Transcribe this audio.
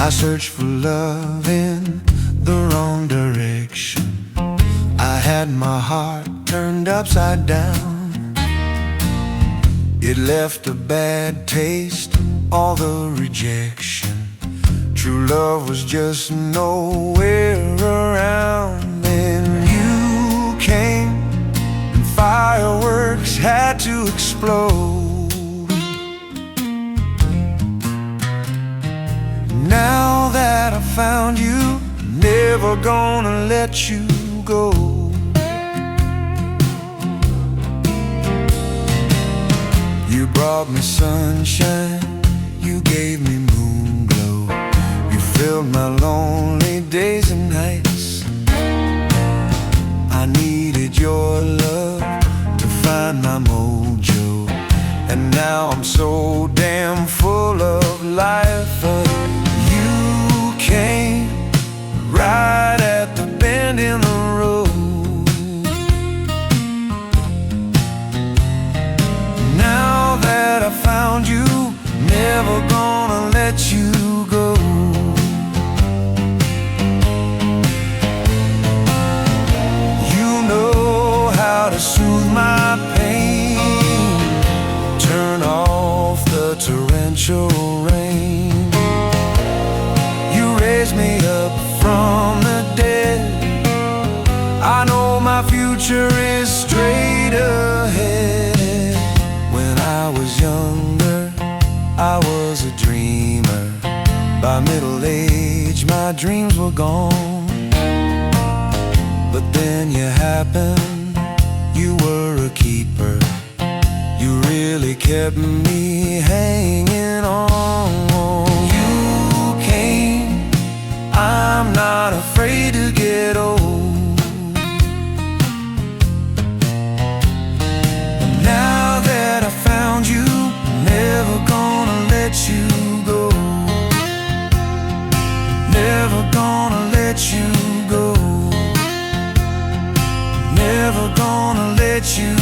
I searched for love in the wrong direction. I had my heart turned upside down. It left a bad taste, all the rejection. True love was just nowhere around. Then you came and fireworks had to explode. Now that I found you, never gonna let you go. You brought me sunshine, you gave me moon glow. You filled my lonely days and nights. I needed your love to find my mojo, and now I'm so damn full of life. You came right at the bend in the road. Now that I found you, never gonna let you go. You know how to soothe my pain, turn off the torrential rain. You raised me up from the dead. I know my future is straight ahead. When I was younger, I was a dreamer. By middle age, my dreams were gone. But then you happened, you were a keeper. You really kept me hanging on. You came, I'm not afraid to get old. And now that I found you, never gonna let you go. Never gonna let you go. Never gonna let you